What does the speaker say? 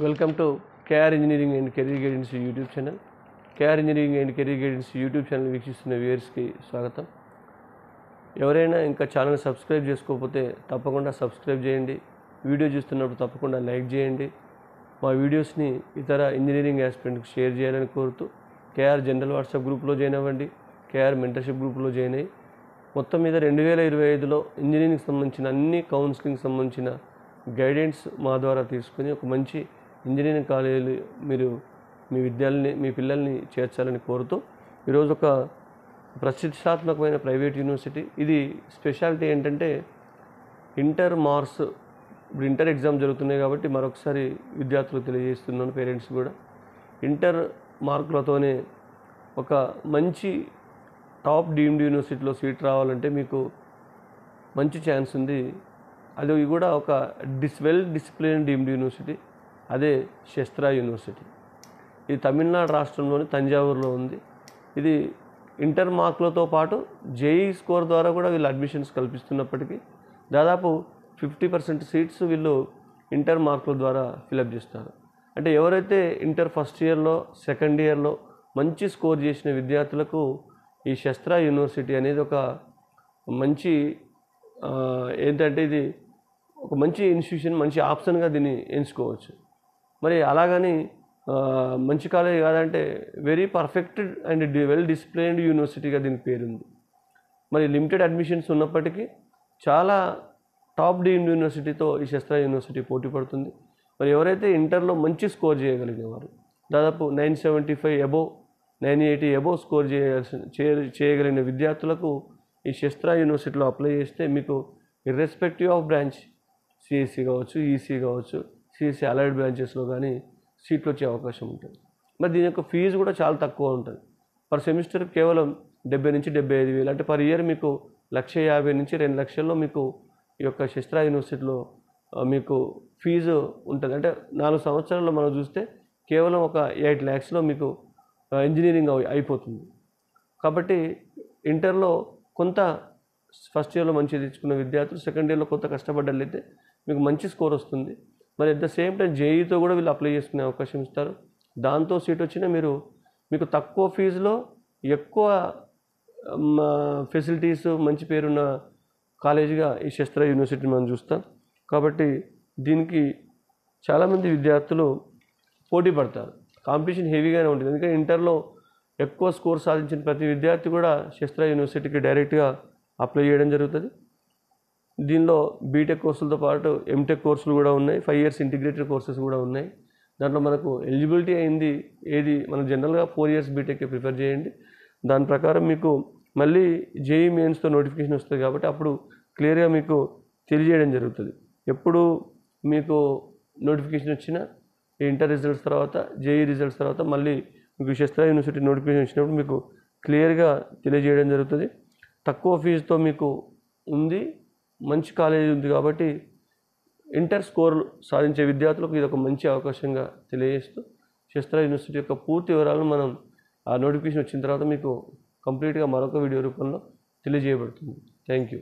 Welcome to KR engineering and career guidance YouTube channel. KR engineering and career guidance YouTube channel వీక్షిస్తున్న వ్యూయర్స్కి స్వాగతం. ఎవరైనా ఇంకా channel subscribe చేసుకోకపోతే తప్పకుండా సబ్స్క్రైబ్ చేయండి. వీడియో చూస్తున్నప్పుడు తప్పకుండా లైక్ చేయండి. మా వీడియోస్ని ఇతర ఇంజనీరింగ్ యాస్పిరెంట్కి షేర్ చేయాలని కోరుతూ కేఆర్ జనరల్ వాట్సాప్ గ్రూప్లో జాయిన్ అవ్వండి. కేఆర్ మెంటర్షిప్ గ్రూప్లో జాయిన్ అయ్యి మొత్తం మీద 2025లో ఇంజనీరింగ్కి సంబంధించిన అన్ని కౌన్సిలింగ్ సంబంధించిన గైడెన్స్ మా ద్వారా తీసుకుని ఒక మంచి ఇంజనీరింగ్ కాలేజీలు మీరు మీ పిల్లల్ని చేర్చాలని కోరుతూ ఈరోజు ఒక ప్రతిష్టాత్మకమైన ప్రైవేట్ యూనివర్సిటీ. ఇది స్పెషాలిటీ ఏంటంటే ఇంటర్ మార్క్స్. ఇప్పుడు ఇంటర్ ఎగ్జామ్ జరుగుతున్నాయి కాబట్టి మరొకసారి విద్యార్థులకు తెలియజేస్తున్నాను, పేరెంట్స్ కూడా. ఇంటర్ మార్కులతోనే ఒక మంచి టాప్ డీమ్డ్ యూనివర్సిటీలో సీట్ రావాలంటే మీకు మంచి ఛాన్స్ ఉంది. అది కూడా ఒక వెల్ డిసిప్లిన్ డీమ్డ్ యూనివర్సిటీ, అదే శస్త్రా యూనివర్సిటీ. ఇది తమిళనాడు రాష్ట్రంలోని తంజావూరులో ఉంది. ఇది ఇంటర్ మార్కులతో పాటు జేఈ స్కోర్ ద్వారా కూడా వీళ్ళు అడ్మిషన్స్ కల్పిస్తున్నప్పటికీ దాదాపు 50% సీట్స్ వీళ్ళు ఇంటర్ మార్కుల ద్వారా ఫిలప్ చేస్తారు. అంటే ఎవరైతే ఇంటర్ ఫస్ట్ ఇయర్లో సెకండ్ ఇయర్లో మంచి స్కోర్ చేసిన విద్యార్థులకు ఈ శస్త్రా యూనివర్సిటీ అనేది ఒక మంచి ఏంటంటే ఇది ఒక మంచి ఇన్స్టిట్యూషన్, మంచి ఆప్షన్గా దీన్ని ఎంచుకోవచ్చు. మరి అలాగని మంచి కాలేజ్ కాదంటే very perfect and well disciplined యూనివర్సిటీగా దీనికి పేరుంది. మరి లిమిటెడ్ అడ్మిషన్స్ ఉన్నప్పటికీ చాలా టాప్ డీమ్డ్ యూనివర్సిటీతో ఈ శస్త్రా యూనివర్సిటీ పోటీ పడుతుంది. మరి ఎవరైతే ఇంటర్లో మంచి స్కోర్ చేయగలిగేవారు, దాదాపు 975 అబోవ్ 980 అబోవ్ స్కోర్ చేయగలిగిన విద్యార్థులకు ఈ శస్త్రా యూనివర్సిటీలో అప్లై చేస్తే మీకు ఇర్రెస్పెక్టివ్ ఆఫ్ బ్రాంచ్, సిఎస్సి కావచ్చు, ఈసీ కావచ్చు, సిఎస్సి అలైడ్ బ్రాంచెస్లో కానీ సీట్లు వచ్చే అవకాశం ఉంటుంది. మరి దీని యొక్క ఫీజు కూడా చాలా తక్కువ ఉంటుంది. పర్ సెమిస్టర్ కేవలం 70 నుంచి 75 వేలు. అంటే పర్ ఇయర్ మీకు 1,50,000 నుంచి 2 లక్షల్లో మీకు ఈ యొక్క శస్త్రా యూనివర్సిటీలో మీకు ఫీజు ఉంటుంది. అంటే 4 సంవత్సరాల్లో మనం చూస్తే కేవలం ఒక 8 lakhsలో మీకు ఇంజనీరింగ్ అయిపోతుంది. కాబట్టి ఇంటర్లో కొంత ఫస్ట్ ఇయర్లో మంచిగా తెచ్చుకున్న విద్యార్థులు సెకండ్ ఇయర్లో కొంత కష్టపడ్డట్లయితే మీకు మంచి స్కోర్ వస్తుంది. మరి అట్ ద సేమ్ టైం జేఈతో కూడా వీళ్ళు అప్లై చేసుకునే అవకాశం ఇస్తారు. దాంతో సీట్ వచ్చినా మీకు తక్కువ ఫీజులో ఎక్కువ ఫెసిలిటీస్, మంచి పేరున్న కాలేజీగా ఈ శస్త్రా యూనివర్సిటీ మనం చూస్తాం. కాబట్టి దీనికి చాలామంది విద్యార్థులు పోటీ పడతారు. కాంపిటీషన్ హెవీగానే ఉంటుంది. ఎందుకంటే ఇంటర్లో ఎక్కువ స్కోర్ సాధించిన ప్రతి విద్యార్థి కూడా శస్త్రా యూనివర్సిటీకి డైరెక్ట్గా అప్లై చేయడం జరుగుతుంది. దీనిలో బీటెక్ కోర్సులతో పాటు ఎంటెక్ కోర్సులు కూడా ఉన్నాయి. 5 years ఇంటిగ్రేటెడ్ కోర్సెస్ కూడా ఉన్నాయి. దాంట్లో మనకు ఎలిజిబిలిటీ అయింది ఏది, మనం జనరల్గా 4 years బీటెక్కే ప్రిఫర్ చేయండి. దాని ప్రకారం మీకు మళ్ళీ జేఈ మెయిన్స్తో నోటిఫికేషన్ వస్తుంది కాబట్టి అప్పుడు క్లియర్గా మీకు తెలియజేయడం జరుగుతుంది. ఎప్పుడు మీకు నోటిఫికేషన్ వచ్చినా ఇంటర్ రిజల్ట్స్ తర్వాత, జేఈ రిజల్ట్స్ తర్వాత మళ్ళీ మీకు శస్త్రా యూనివర్సిటీ నోటిఫికేషన్ వచ్చినప్పుడు మీకు క్లియర్గా తెలియజేయడం జరుగుతుంది. తక్కువ ఫీజుతో మీకు ఉంది, మంచి కాలేజీ ఉంది కాబట్టి ఇంటర్ స్కోర్లు సాధించే విద్యార్థులకు ఇది ఒక మంచి అవకాశంగా తెలియజేస్తూ శస్త్రా యూనివర్సిటీ యొక్క పూర్తి వివరాలను మనం ఆ నోటిఫికేషన్ వచ్చిన తర్వాత మీకు కంప్లీట్గా మరొక వీడియో రూపంలో తెలియజేయబడుతుంది. Thank you.